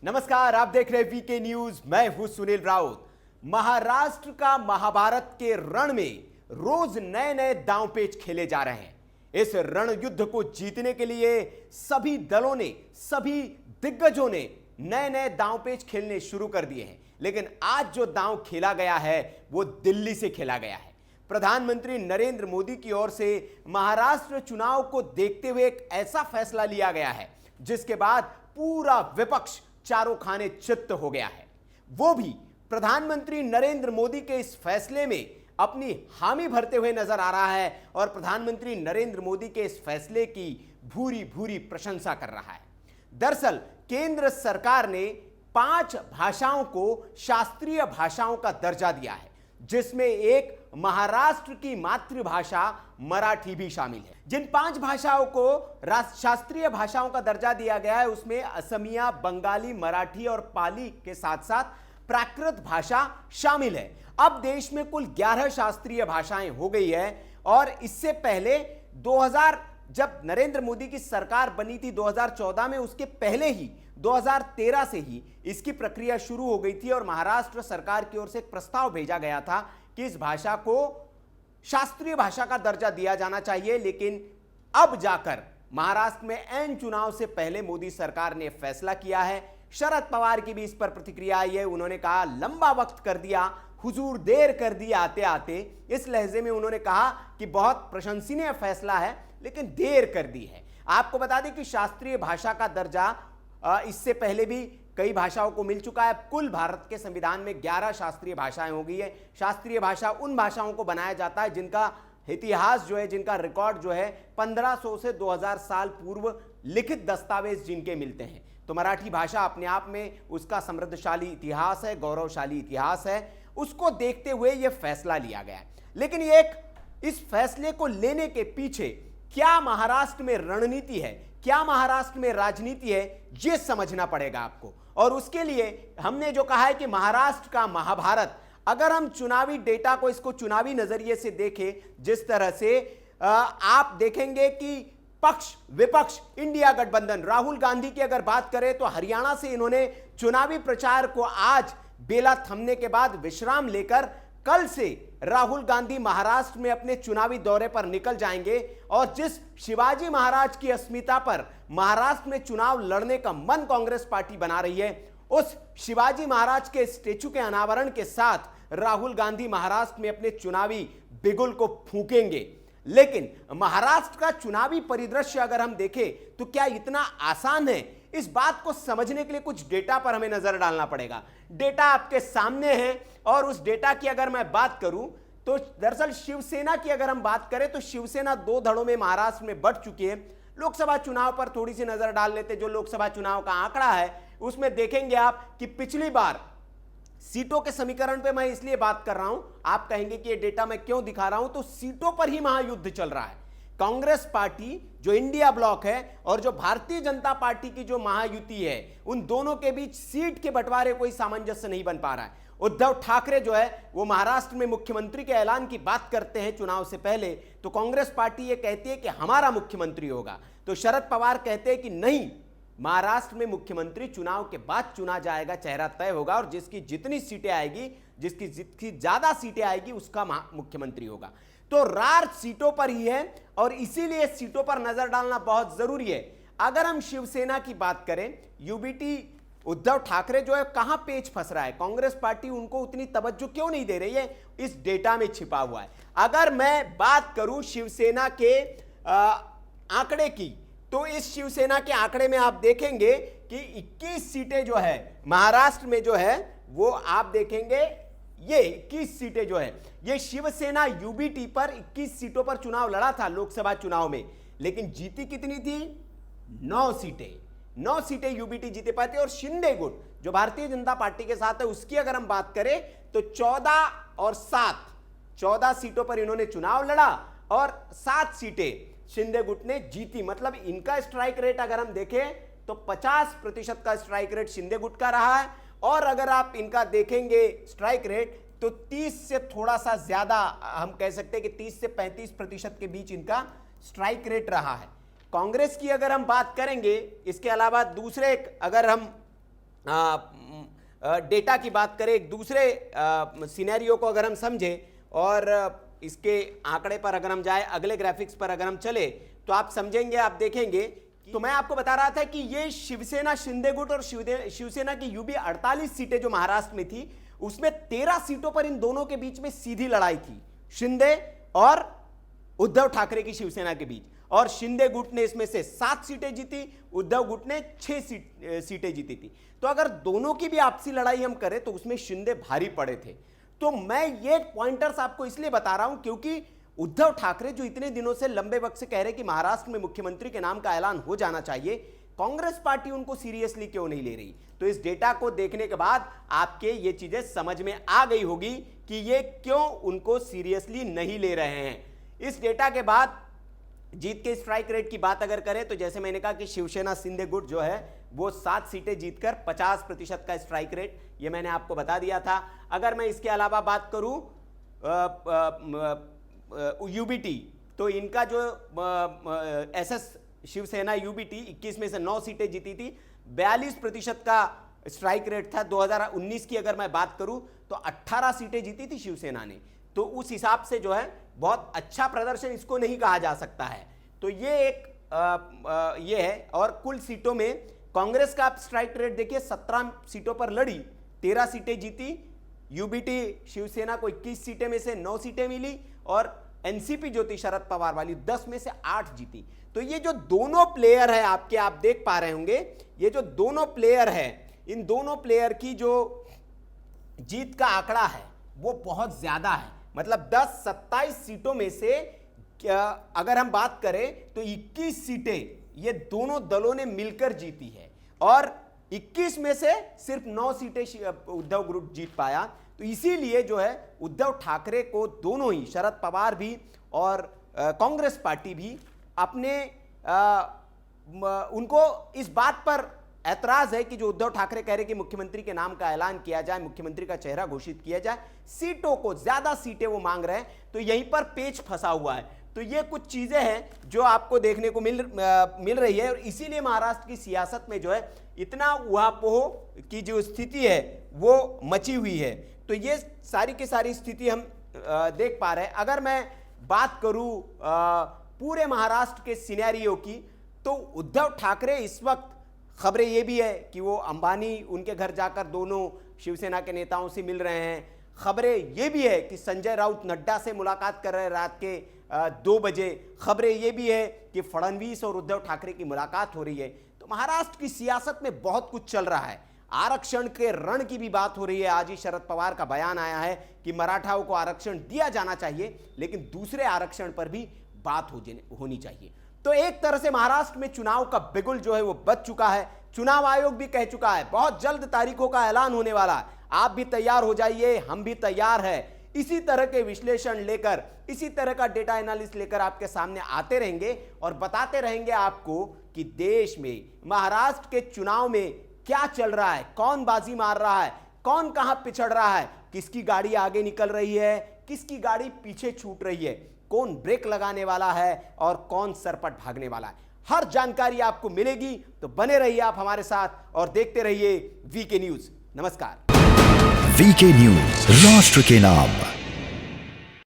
नमस्कार, आप देख रहे हैं वीके न्यूज। मैं हूं सुनील राउत। महाराष्ट्र का महाभारत के रण में रोज नए नए दांव पेच खेले जा रहे हैं। इस रण युद्ध को जीतने के लिए सभी दलों ने, सभी दिग्गजों ने नए नए दांव पेच खेलने शुरू कर दिए हैं। लेकिन आज जो दांव खेला गया है वो दिल्ली से खेला गया है। प्रधानमंत्री नरेंद्र मोदी की ओर से महाराष्ट्र चुनाव को देखते हुए एक ऐसा फैसला लिया गया है जिसके बाद पूरा विपक्ष चारों खाने चित्त हो गया है। वो भी प्रधानमंत्री नरेंद्र मोदी के इस फैसले में अपनी हामी भरते हुए नजर आ रहा है और प्रधानमंत्री नरेंद्र मोदी के इस फैसले की भूरी भूरी प्रशंसा कर रहा है। दरअसल केंद्र सरकार ने 5 भाषाओं को शास्त्रीय भाषाओं का दर्जा दिया है, जिसमें एक महाराष्ट्र की मातृभाषा मराठी भी शामिल है। जिन 5 भाषाओं को शास्त्रीय भाषाओं का दर्जा दिया गया है उसमें असमिया, बंगाली, मराठी और पाली के साथ साथ प्राकृत भाषा शामिल है। अब देश में कुल 11 शास्त्रीय भाषाएं हो गई है और इससे पहले 2000 जब नरेंद्र मोदी की सरकार बनी थी 2014 में, उसके पहले ही 2013 से ही इसकी प्रक्रिया शुरू हो गई थी और महाराष्ट्र सरकार की ओर से एक प्रस्ताव भेजा गया था कि इस भाषा को शास्त्रीय भाषा का दर्जा दिया जाना चाहिए। लेकिन अब जाकर महाराष्ट्र में ऐन चुनाव से पहले मोदी सरकार ने फैसला किया है। शरद पवार की भी इस पर प्रतिक्रिया आई है। उन्होंने कहा लंबा वक्त कर दिया हुजूर, देर कर दी आते आते। इस लहजे में उन्होंने कहा कि बहुत प्रशंसनीय फैसला है लेकिन देर कर दी है। आपको बता दें कि शास्त्रीय भाषा का दर्जा इससे पहले भी कई भाषाओं को मिल चुका है। कुल भारत के संविधान में 11 शास्त्रीय भाषाएं हो गई है। शास्त्रीय भाषा उन भाषाओं को बनाया जाता है जिनका इतिहास जो है, जिनका रिकॉर्ड जो है 1500 से 2000 साल पूर्व लिखित दस्तावेज जिनके मिलते हैं। तो मराठी भाषा अपने आप में उसका समृद्धशाली इतिहास है, गौरवशाली इतिहास है। उसको देखते हुए यह फैसला लिया गया है। लेकिन इस फैसले को लेने के पीछे क्या महाराष्ट्र में रणनीति है, क्या महाराष्ट्र में राजनीति है, यह समझना पड़ेगा आपको। और उसके लिए हमने जो कहा है कि महाराष्ट्र का महाभारत, अगर हम चुनावी डेटा को, इसको चुनावी नजरिए से देखें, जिस तरह से आप देखेंगे कि पक्ष विपक्ष इंडिया गठबंधन, राहुल गांधी की अगर बात करें तो हरियाणा से इन्होंने चुनावी प्रचार को आज बेला थमने के बाद विश्राम लेकर कल से राहुल गांधी महाराष्ट्र में अपने चुनावी दौरे पर निकल जाएंगे और जिस शिवाजी महाराज की अस्मिता पर महाराष्ट्र में चुनाव लड़ने का मन कांग्रेस पार्टी बना रही है, उस शिवाजी महाराज के स्टेचू के अनावरण के साथ राहुल गांधी महाराष्ट्र में अपने चुनावी बिगुल को फूंकेंगे। लेकिन महाराष्ट्र का चुनावी परिदृश्य अगर हम देखें तो क्या इतना आसान है? इस बात को समझने के लिए कुछ डेटा पर हमें नजर डालना पड़ेगा। डेटा आपके सामने है और उस डेटा की अगर मैं बात करूं तो दरअसल शिवसेना की अगर हम बात करें तो शिवसेना 2 धड़ों में महाराष्ट्र में बढ़ चुकी है। लोकसभा चुनाव पर थोड़ी सी नजर डाल लेते। जो लोकसभा चुनाव का आंकड़ा है उसमें देखेंगे आप कि पिछली बार सीटों के समीकरण पे मैं इसलिए बात कर रहा हूं, आप कहेंगे कि ये डेटा मैं क्यों दिखा रहा हूं, तो सीटों पर ही महायुद्ध चल रहा है। कांग्रेस पार्टी जो इंडिया ब्लॉक है और जो भारतीय जनता पार्टी की जो महायुति है, उन दोनों के बीच सीट के बंटवारे कोई सामंजस्य नहीं बन पा रहा है। उद्धव ठाकरे जो है वो महाराष्ट्र में मुख्यमंत्री के ऐलान की बात करते हैं चुनाव से पहले, तो कांग्रेस पार्टी ये कहती है कि हमारा मुख्यमंत्री होगा। तो शरद पवार कहते हैं कि नहीं, महाराष्ट्र में मुख्यमंत्री चुनाव के बाद चुना जाएगा, चेहरा तय होगा और जिसकी जितनी सीटें आएगी, जिसकी ज्यादा सीटें आएगी उसका मुख्यमंत्री होगा। तो रार सीटों पर ही है और इसीलिए सीटों पर नजर डालना बहुत जरूरी है। अगर हम शिवसेना की बात करें, यूबीटी उद्धव ठाकरे जो है कहां पेच फंस रहा है, कांग्रेस पार्टी उनको उतनी तवज्जो क्यों नहीं दे रही है, इस डेटा में छिपा हुआ है। अगर मैं बात करूं शिवसेना के आंकड़े की, तो इस शिवसेना के आंकड़े में आप देखेंगे कि 21 सीटें जो है महाराष्ट्र में जो है वो आप देखेंगे, ये 21 सीटें जो है ये शिवसेना यूबीटी पर 21 सीटों पर चुनाव लड़ा था लोकसभा चुनाव में, लेकिन जीती कितनी थी? 9 सीटें। 9 सीटें यूबीटी जीते पाते। और शिंदे गुट जो भारतीय जनता पार्टी के साथ है, उसकी अगर हम बात करें तो 14 और 7, 14 सीटों पर इन्होंने चुनाव लड़ा और 7 सीटें शिंदे गुट ने जीती। मतलब इनका स्ट्राइक रेट अगर हम देखें तो 50% का स्ट्राइक रेट शिंदे गुट का रहा है। और अगर आप इनका देखेंगे स्ट्राइक रेट तो 30 से थोड़ा सा ज्यादा, हम कह सकते हैं कि 30 से 35% के बीच इनका स्ट्राइक रेट रहा है। कांग्रेस की अगर हम बात करेंगे, इसके अलावा दूसरे अगर हम डेटा की बात करें, एक दूसरे सिनेरियो को अगर हम समझें और इसके आंकड़े पर अगर हम जाए, अगले ग्राफिक्स पर अगर हम चले तो आप समझेंगे, आप देखेंगे। तो मैं आपको बता रहा था कि ये शिवसेना शिंदे गुट और शिवसेना की यूबी 48 सीटें जो महाराष्ट्र में थी, उसमें 13 सीटों पर इन दोनों के बीच में सीधी लड़ाई थी, शिंदे और उद्धव ठाकरे की शिवसेना के बीच। और शिंदे गुट ने इसमें से 7 सीटें जीती, उद्धव गुट ने 6 सीटें जीती थी। तो अगर दोनों की भी आपसी लड़ाई हम करें तो उसमें शिंदे भारी पड़े थे। तो मैं ये पॉइंटर्स आपको इसलिए बता रहा हूं क्योंकि उद्धव ठाकरे जो इतने दिनों से, लंबे वक्त से कह रहे कि महाराष्ट्र में मुख्यमंत्री के नाम का ऐलान हो जाना चाहिए, कांग्रेस पार्टी उनको सीरियसली क्यों नहीं ले रही। तो इस डेटा को देखने के बाद आपके ये चीजें समझ में आ गई होगी कि ये क्यों उनको सीरियसली नहीं ले रहे हैं। इस डेटा के बाद जीत के स्ट्राइक रेट की बात अगर करें तो जैसे मैंने कहा कि शिवसेना शिंदे गुट जो है वो 7 सीटें जीतकर 50% का स्ट्राइक रेट, ये मैंने आपको बता दिया था। अगर मैं इसके अलावा बात करूं यूबीटी, तो इनका जो एसएस शिवसेना यूबीटी 21 में से 9 सीटें जीती थी, 42% का स्ट्राइक रेट था। 2019 की अगर मैं बात करूं तो 18 सीटें जीती थी शिवसेना ने। तो उस हिसाब से जो है बहुत अच्छा प्रदर्शन इसको नहीं कहा जा सकता है। तो ये एक ये है। और कुल सीटों में कांग्रेस का आप स्ट्राइक रेट देखिए, 17 सीटों पर लड़ी, 13 सीटें जीती। यूबीटी शिवसेना को 21 सीटें में से 9 सीटें मिली और एनसीपी जो थी शरद पवार वाली 10 में से 8 जीती। तो ये जो दोनों प्लेयर है आपके, आप देख पा रहे होंगे, ये जो दोनों प्लेयर है, इन दोनों प्लेयर की जो जीत का आंकड़ा है वो बहुत ज्यादा है। मतलब 10-27 सीटों में से अगर हम बात करें तो 21 सीटें ये दोनों दलों ने मिलकर जीती है और 21 में से सिर्फ 9 सीटें उद्धव ग्रुप जीत पाया। तो इसीलिए जो है उद्धव ठाकरे को दोनों ही, शरद पवार भी और कांग्रेस पार्टी भी अपने उनको इस बात पर ऐतराज है कि जो उद्धव ठाकरे कह रहे कि मुख्यमंत्री के नाम का ऐलान किया जाए, मुख्यमंत्री का चेहरा घोषित किया जाए, सीटों को, ज्यादा सीटें वो मांग रहे हैं। तो यहीं पर पेच फंसा हुआ है। तो ये कुछ चीजें हैं जो आपको देखने को मिल रही है और इसीलिए महाराष्ट्र की सियासत में जो है इतना उहापोह की जो स्थिति है वो मची हुई है। तो ये सारी की सारी स्थिति हम देख पा रहे हैं। अगर मैं बात करूं पूरे महाराष्ट्र के सिनेरियो की, तो उद्धव ठाकरे इस वक्त, खबरें ये भी है कि वो अंबानी उनके घर जाकर दोनों शिवसेना के नेताओं से मिल रहे हैं। खबरें ये भी है कि संजय राउत नड्डा से मुलाकात कर रहे हैं रात के 2 बजे। खबरें ये भी है कि फडणवीस और उद्धव ठाकरे की मुलाकात हो रही है। तो महाराष्ट्र की सियासत में बहुत कुछ चल रहा है। आरक्षण के रण की भी बात हो रही है। आज ही शरद पवार का बयान आया है कि मराठाओं को आरक्षण दिया जाना चाहिए, लेकिन दूसरे आरक्षण पर भी बात होनी चाहिए। तो एक तरह से महाराष्ट्र में चुनाव का बिगुल जो है वो बज चुका है। चुनाव आयोग भी कह चुका है बहुत जल्द तारीखों का ऐलान होने वाला है, आप भी तैयार हो जाइए, हम भी तैयार है। इसी तरह के विश्लेषण लेकर, इसी तरह का डेटा एनालिसिस लेकर आपके सामने आते रहेंगे और बताते रहेंगे आपको कि देश में, महाराष्ट्र के चुनाव में क्या चल रहा है, कौन बाजी मार रहा है, कौन कहां पिछड़ रहा है, किसकी गाड़ी आगे निकल रही है, किसकी गाड़ी पीछे छूट रही है, कौन ब्रेक लगाने वाला है और कौन सरपट भागने वाला है। हर जानकारी आपको मिलेगी। तो बने रहिए आप हमारे साथ और देखते रहिए वीके न्यूज। नमस्कार। वीके न्यूज, राष्ट्र के नाम।